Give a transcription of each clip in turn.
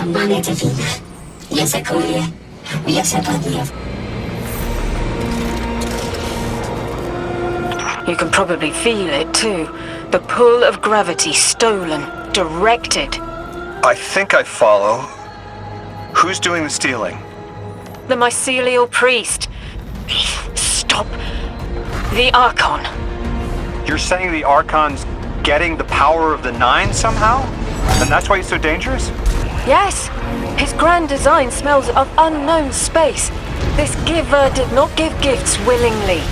Moneta fina. Y esa colia. Y esa patria. You can probably feel it too. The pull of gravity stolen, directed. I think I follow. Who's doing the stealing? The mycelial priest. Stop. The Archon. You're saying the Archon's getting the power of the Nine somehow? And that's why he's so dangerous? Yes. His grand design smells of unknown space. This giver did not give gifts willingly.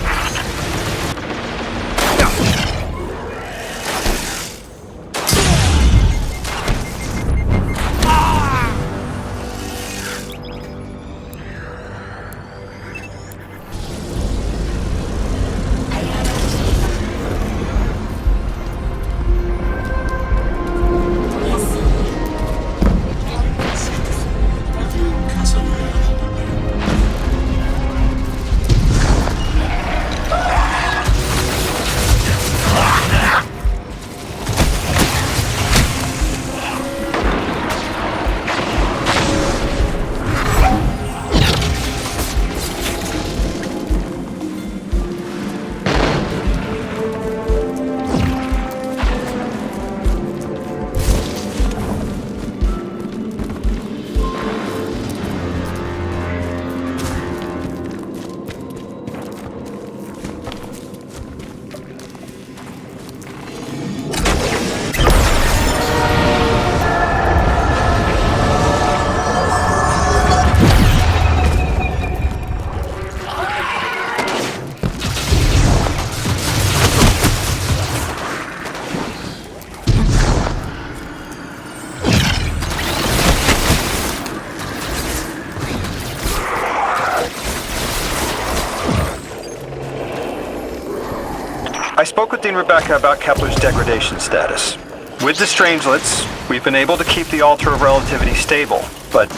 I spoke with Dean Rebecca about Kepler's degradation status. With the strangelets, we've been able to keep the altar of relativity stable, but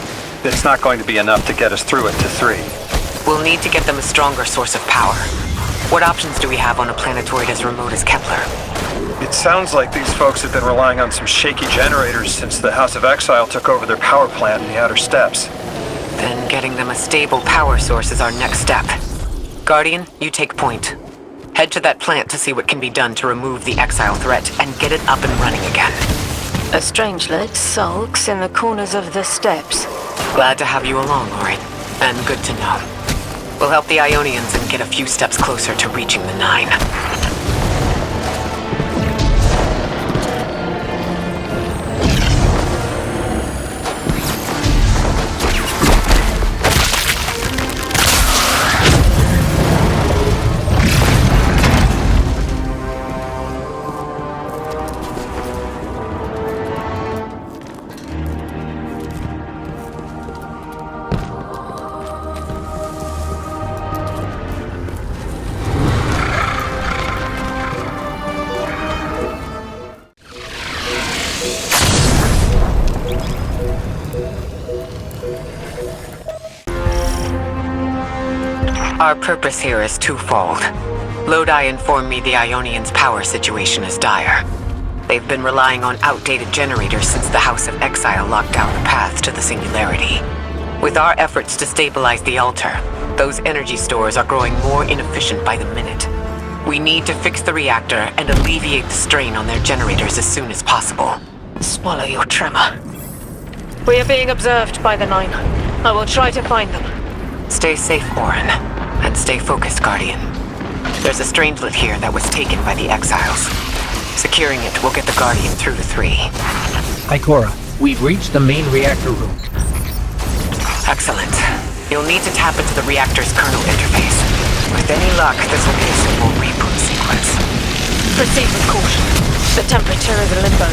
it's not going to be enough to get us through it to 3. We'll need to get them a stronger source of power. What options do we have on a planetoid as remote as Kepler? It sounds like these folks have been relying on some shaky generators since the House of Exile took over their power plant in the Outer Steppes. Then getting them a stable power source is our next step. Guardian, you take point. Head to that plant to see what can be done to remove the Exile threat and get it up and running again. A strangelet sulks in the corners of the steppes. Glad to have you along, Orin. And good to know. We'll help the Ionians and get a few steps closer to reaching the Nine. Our purpose here is twofold. Lodi informed me the Ionians' power situation is dire. They've been relying on outdated generators since the House of Exile locked down the path to the Singularity. With our efforts to stabilize the altar, those energy stores are growing more inefficient by the minute. We need to fix the reactor and alleviate the strain on their generators as soon as possible. Swallow your tremor. We are being observed by the Nine. I will try to find them. Stay safe, Orin. And stay focused, Guardian. There's a strangelet here that was taken by the Exiles. Securing it will get the Guardian through to 3. Ikora, we've reached the main reactor room. Excellent. You'll need to tap into the reactor's kernel interface. With any luck, this will be a simple reboot sequence. Proceed with caution. The temperature is a limbo.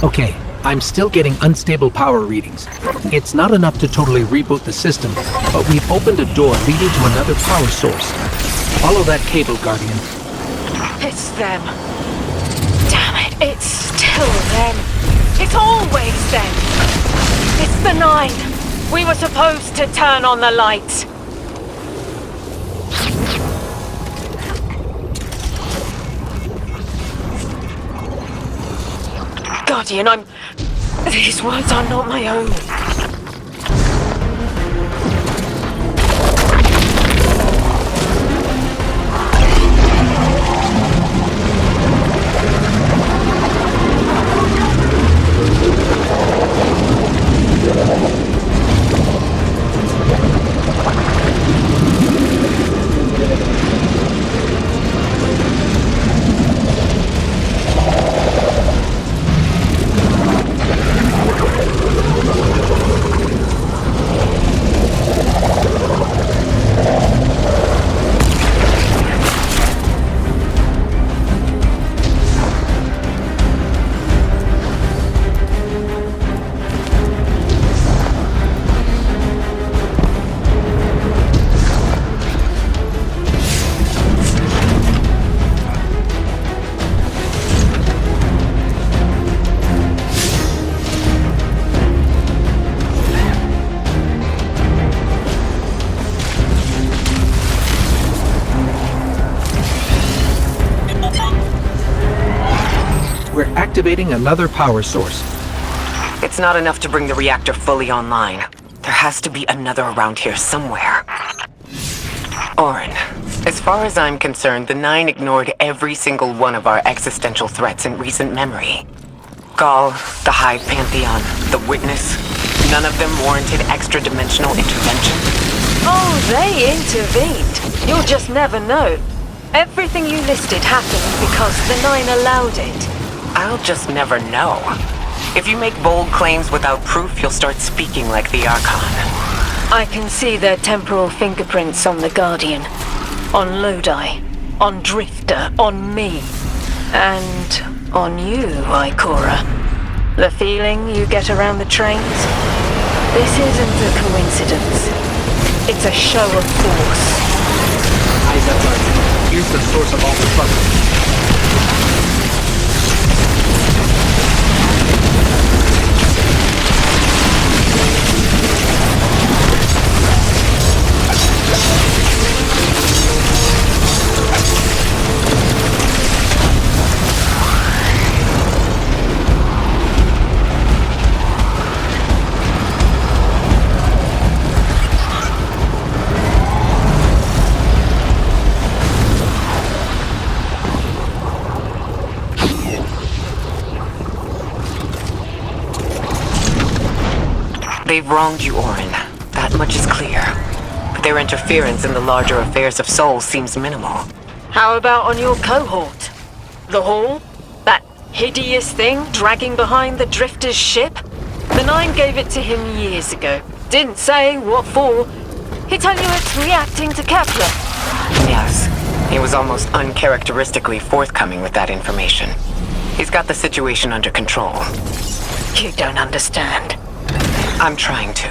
Okay, I'm still getting unstable power readings. It's not enough to totally reboot the system, but we've opened a door leading to another power source. Follow that cable, Guardian. It's them. Damn it, it's still them. It's always them. It's the 9. We were supposed to turn on the lights. Guardian, these words are not my own. Activating another power source. It's not enough to bring the reactor fully online. There has to be another around here somewhere. Orin, as far as I'm concerned, the 9 ignored every single one of our existential threats in recent memory. Gaul, the Hive Pantheon, the Witness, none of them warranted extra-dimensional intervention. Oh, they intervened. You'll just never know. Everything you listed happened because the 9 allowed it. I'll just never know. If you make bold claims without proof, you'll start speaking like the Archon. I can see their temporal fingerprints on the Guardian. On Lodi. On Drifter. On me. And on you, Ikora. The feeling you get around the trains? This isn't a coincidence. It's a show of force. Eyes up, Guardian. Here's the source of all the trouble. They've wronged you, Orin. That much is clear. But their interference in the larger affairs of Sol seems minimal. How about on your cohort? The Hall? That hideous thing dragging behind the Drifter's ship? The 9 gave it to him years ago. Didn't say what for. He tell you it's reacting to Kepler. Yes. He was almost uncharacteristically forthcoming with that information. He's got the situation under control. You don't understand. I'm trying to.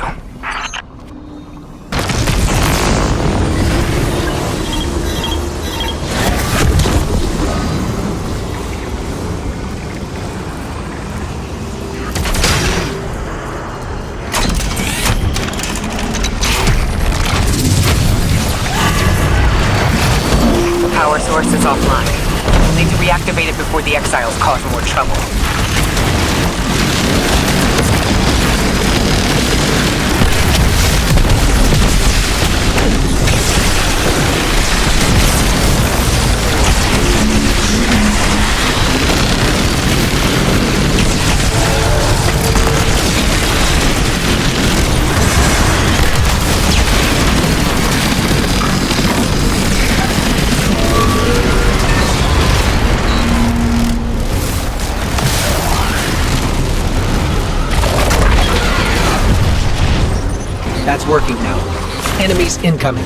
The power source is offline. Need to reactivate it before the exiles cause more trouble. That's working now. Enemies incoming.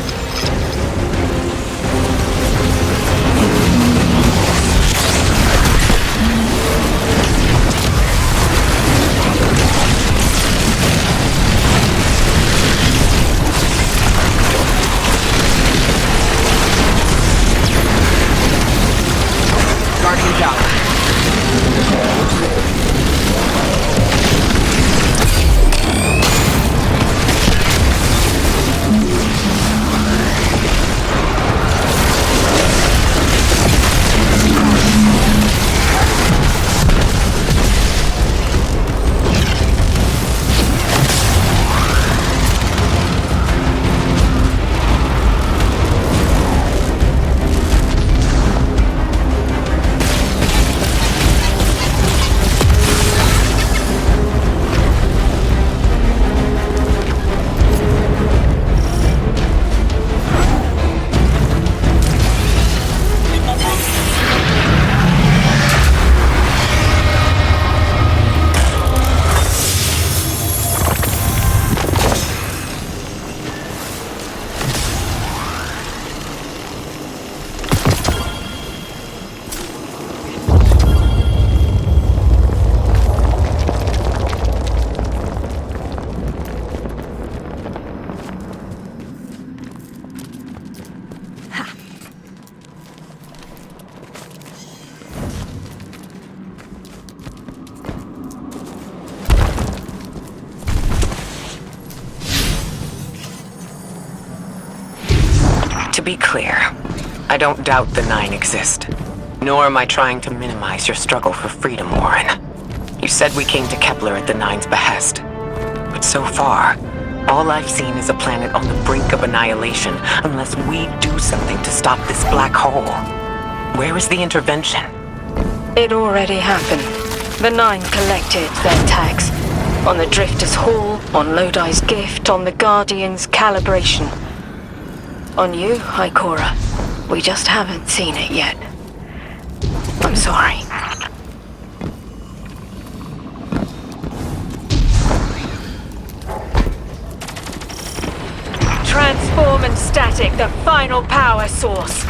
tower. To be clear, I don't doubt the Nine exist. Nor am I trying to minimize your struggle for freedom, Warren. You said we came to Kepler at the Nine's behest. But so far, all I've seen is a planet on the brink of annihilation unless we do something to stop this black hole. Where is the intervention? It already happened. The Nine collected their tags. On the Drifter's Hall, on Lodi's gift, on the Guardian's calibration. On you, Ikora. We just haven't seen it yet. I'm sorry. Transform and static the final power source.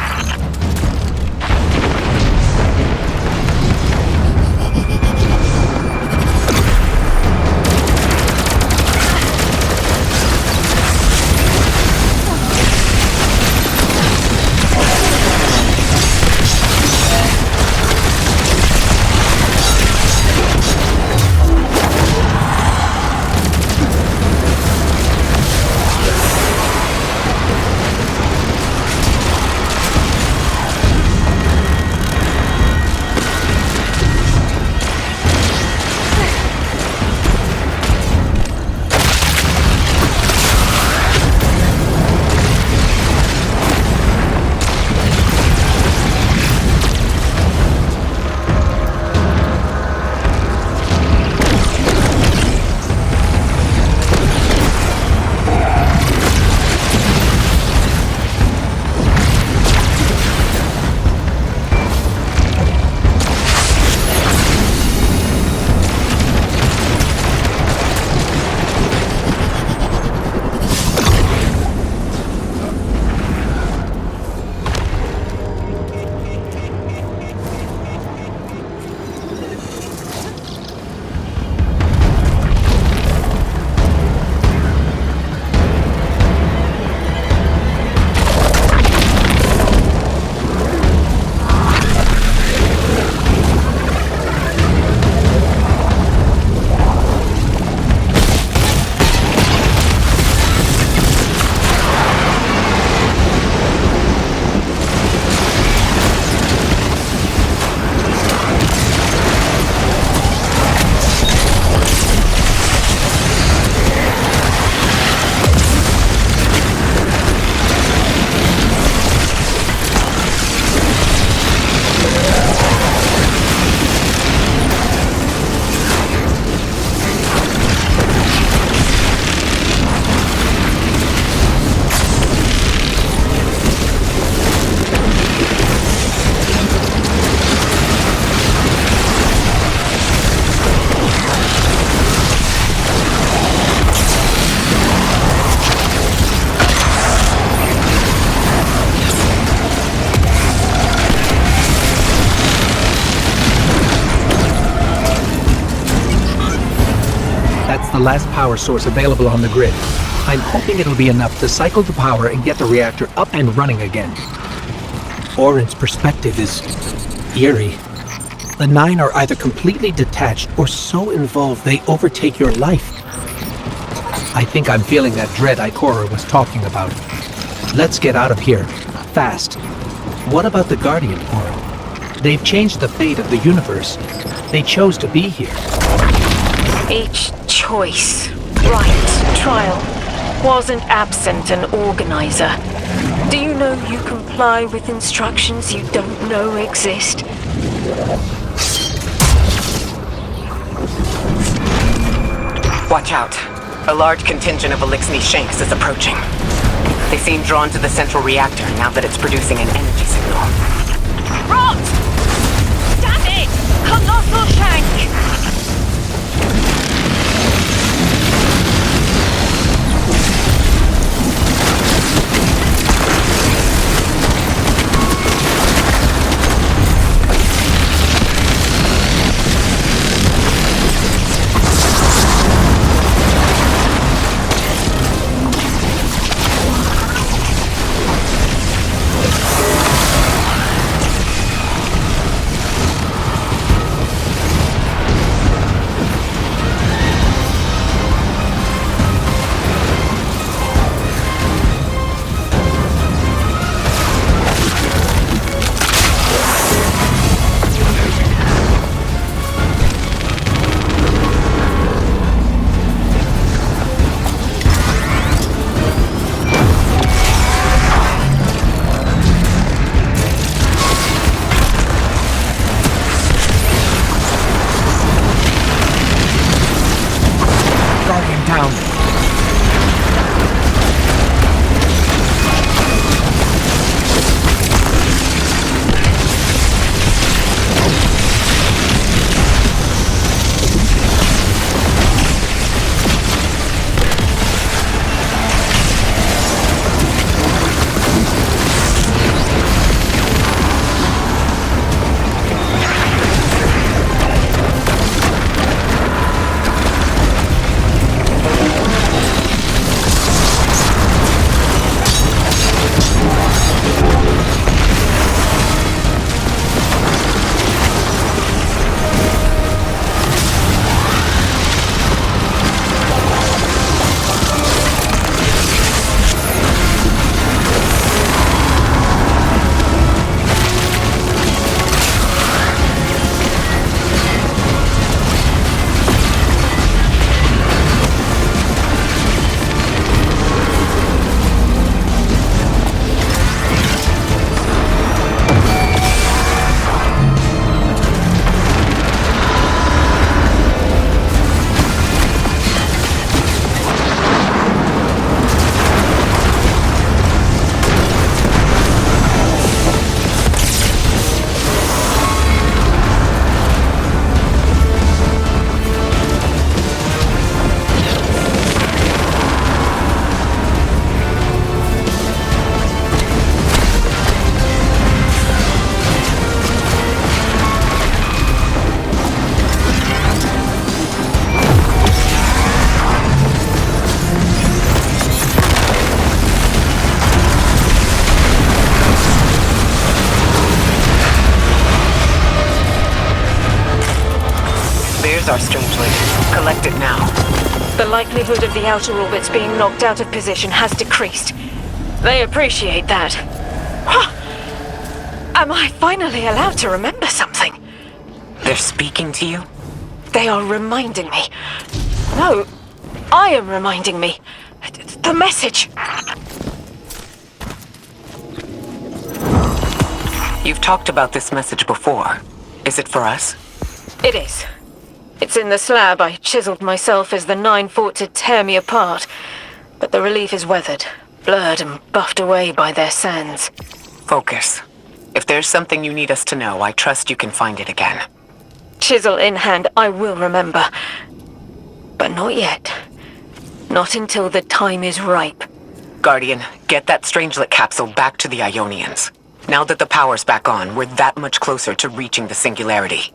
The last power source available on the grid. I'm hoping it'll be enough to cycle the power and get the reactor up and running again. Orin's perspective is eerie. The Nine are either completely detached or so involved they overtake your life. I think I'm feeling that dread Ikora was talking about. Let's get out of here. Fast. What about the Guardian Corps? They've changed the fate of the universe. They chose to be here. Each choice, right, trial, wasn't absent an organizer. Do you know you comply with instructions you don't know exist? Watch out. A large contingent of Elixni Shanks is approaching. They seem drawn to the central reactor now that it's producing an energy signal. Rot! Damn it! Colossal Shank! Our Strangeling. Collect it now. The likelihood of the outer orbits being knocked out of position has decreased. They appreciate that. Am I finally allowed to remember something? They're speaking to you? They are reminding me. No, I am reminding me. The message. You've talked about this message before. Is it for us? It is. It's in the slab I chiseled myself as the Nine fought to tear me apart. But the relief is weathered, blurred and buffed away by their sands. Focus. If there's something you need us to know, I trust you can find it again. Chisel in hand, I will remember. But not yet. Not until the time is ripe. Guardian, get that Strangelet capsule back to the Ionians. Now that the power's back on, we're that much closer to reaching the singularity.